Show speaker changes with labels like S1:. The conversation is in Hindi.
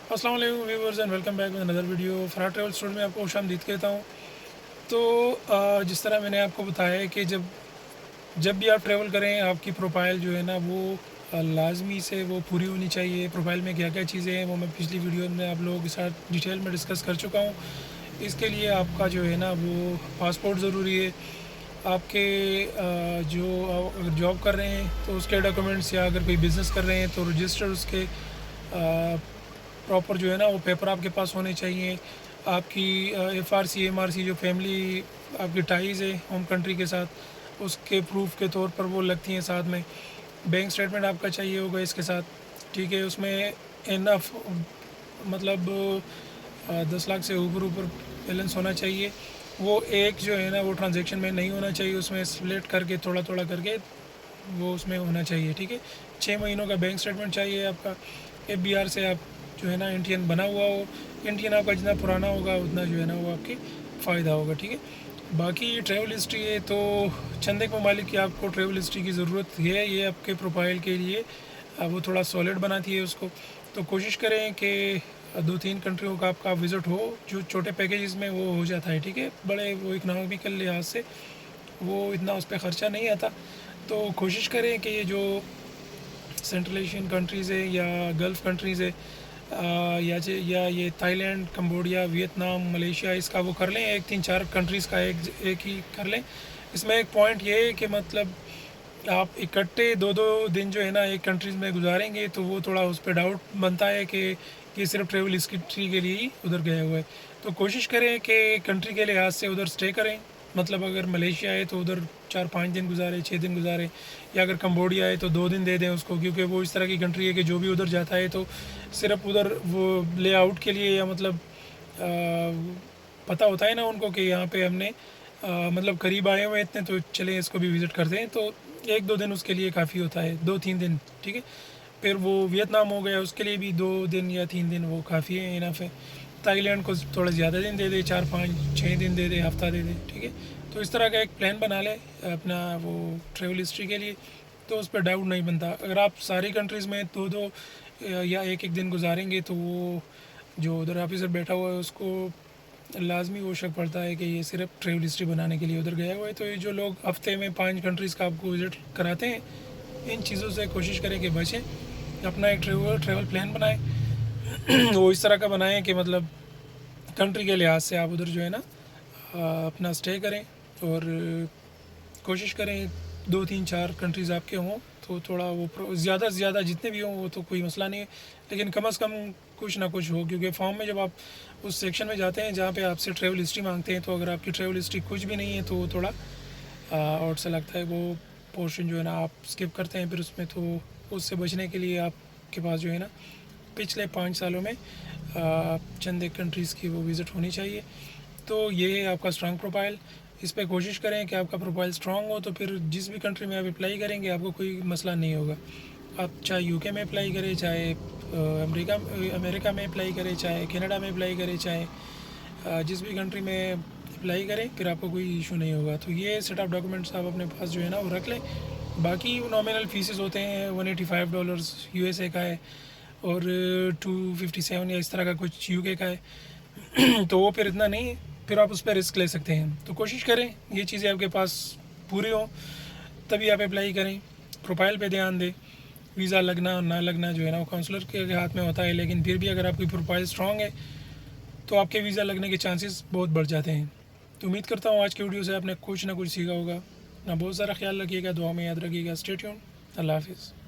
S1: अस्सलाम वालेकुम viewers and welcome back with another video. Farah travel store में आपको खुशामदीद कहता हूँ। तो जिस तरह मैंने आपको बताया है कि जब भी आप ट्रैवल करें आपकी प्रोफाइल जो है ना वो लाजमी से वो पूरी होनी चाहिए। प्रोफाइल में क्या क्या चीज़ें हैं वो मैं पिछली वीडियो में आप लोगों के साथ डिटेल में डिस्कस कर चुका हूँ। इसके लिए आपका जो है ना वो पासपोर्ट ज़रूरी है। आपके जो अगर जॉब कर रहे हैं तो उसके डॉक्यूमेंट्स, या अगर कोई बिज़नेस कर रहे हैं तो रजिस्टर उसके प्रॉपर जो है ना वो पेपर आपके पास होने चाहिए। आपकी FRC MRC जो फैमिली आपकी टाइज़ है होम कंट्री के साथ, उसके प्रूफ के तौर पर वो लगती हैं साथ में। बैंक स्टेटमेंट आपका चाहिए होगा इसके साथ, ठीक है। उसमें इनफ मतलब 10 लाख से ऊपर ऊपर बैलेंस होना चाहिए। वो एक जो है ना वो ट्रांजैक्शन में नहीं होना चाहिए, उसमें स्प्लिट करके थोड़ा थोड़ा करके वो उसमें होना चाहिए, ठीक है। 6 महीनों का बैंक स्टेटमेंट चाहिए आपका। FBR से आप जो है ना इंडियन बना हुआ हो। इंडियन आपका जितना पुराना होगा उतना जो है ना वो आपकी फ़ायदा होगा, ठीक है। बाकी ट्रैवल हिस्ट्री है तो चंद एक ममालिक की आपको ट्रैवल हिस्ट्री की ज़रूरत है, ये आपके प्रोफाइल के लिए वो थोड़ा सॉलिड बनाती है उसको। तो कोशिश करें कि 2-3 कंट्रियों का आपका विज़िट हो, जो छोटे पैकेजेस में वो हो जाता है, ठीक है। बड़े वो इकनॉमिकल लिहाज से वो इतना उस पर ख़र्चा नहीं आता। तो कोशिश करें कि ये जो सेंट्रल एशियन कंट्रीज़ है या गल्फ़ कंट्रीज़ है, या ये थाईलैंड, कंबोडिया, वियतनाम, मलेशिया, इसका वो कर लें। 1-3-4 कंट्रीज़ का एक ही कर लें। इसमें एक पॉइंट ये है कि मतलब आप इकट्ठे 2-2 दिन जो है ना एक कंट्रीज़ में गुजारेंगे तो वो थोड़ा उस पर डाउट बनता है कि ये सिर्फ ट्रेवल हिस्ट्री के लिए ही उधर गया हुआ है। तो कोशिश करें कि कंट्री के लिहाज से उधर स्टे करें। मतलब अगर मलेशिया है तो उधर 4-5 दिन गुजारे, 6 दिन गुजारे, या अगर कंबोडिया है तो 2 दिन दे दें उसको, क्योंकि वो इस तरह की कंट्री है कि जो भी उधर जाता है तो सिर्फ उधर वो लेआउट के लिए, या मतलब पता होता है ना उनको कि यहाँ पे हमने मतलब करीब आए हुए इतने, तो चले इसको भी विज़िट करते हैं। तो 1-2 दिन उसके लिए काफ़ी होता है, 2-3 दिन, ठीक है। फिर वो वियतनाम हो गया, उसके लिए भी 2 दिन या 3 दिन वो काफ़ी है, इनफ है। थाईलैंड को थोड़ा ज़्यादा दिन दे दे, 4-5-6 दिन दे दे, हफ्ता दे दे, ठीक है। तो इस तरह का एक प्लान बना ले अपना वो ट्रैवल हिस्ट्री के लिए, तो उस पर डाउट नहीं बनता। अगर आप सारी कंट्रीज़ में 2-2 या 1-1 दिन गुजारेंगे तो वो जो उधर ऑफिसर बैठा हुआ है उसको लाजमी वो शक पड़ता है कि ये सिर्फ ट्रैवल हिस्ट्री बनाने के लिए उधर गया हुआ है। तो ये जो लोग हफ्ते में 5 कंट्रीज़ का आपको विज़िट कराते हैं, इन चीज़ों से कोशिश करें कि बचें। अपना एक ट्रैवल प्लान बनाएं वो इस तरह का बनाएं कि मतलब कंट्री के लिहाज से आप उधर जो है ना अपना स्टे करें। और कोशिश करें 2-3-4 कंट्रीज़ आपके हों तो थोड़ा वो ज़्यादा से ज़्यादा जितने भी हों वो तो कोई मसला नहीं है, लेकिन कम से कम कुछ ना कुछ हो। क्योंकि फॉर्म में जब आप उस सेक्शन में जाते हैं जहाँ पे आपसे ट्रैवल हिस्ट्री मांगते हैं, तो अगर आपकी ट्रैवल हिस्ट्री कुछ भी नहीं है तो वो थोड़ा आउट से लगता है, वो पोर्शन जो है ना आप स्किप करते हैं फिर उसमें। तो उससे बचने के लिए आपके पास जो है ना पिछले 5 सालों में चंद एक कंट्रीज़ की वो विज़िट होनी चाहिए। तो ये है आपका स्ट्रॉन्ग प्रोफाइल। इस पर कोशिश करें कि आपका प्रोफाइल स्ट्रॉन्ग हो, तो फिर जिस भी कंट्री में आप अप्लाई करेंगे आपको कोई मसला नहीं होगा। आप चाहे UK में अप्लाई करें, चाहे अमेरिका में अप्लाई करें, चाहे कनाडा में अप्लाई करें, चाहे जिस भी कंट्री में अप्लाई करें, फिर आपको कोई इशू नहीं होगा। तो ये सेट ऑफ डॉक्यूमेंट्स आप अपने पास जो है ना वो रख लें। बाकी नॉमिनल फीसेस होते हैं, $185 USA का है, और 257 या इस तरह का कुछ UK का है तो वो फिर इतना नहीं है, फिर आप उस पर रिस्क ले सकते हैं। तो कोशिश करें ये चीज़ें आपके पास पूरी हों तभी आप अप्लाई करें। प्रोफाइल पे ध्यान दें। वीज़ा लगना और ना लगना जो है ना वो काउंसलर के हाथ में होता है, लेकिन फिर भी अगर आपकी प्रोफाइल स्ट्रॉन्ग है तो आपके वीज़ा लगने के चांसेस बहुत बढ़ जाते हैं। तो उम्मीद करता हूँ आज की वीडियो से आपने कुछ ना कुछ सीखा होगा। ना बहुत सारा ख्याल रखिएगा, दुआ में याद रखिएगा। Stay tuned. अल्लाह हाफिज़।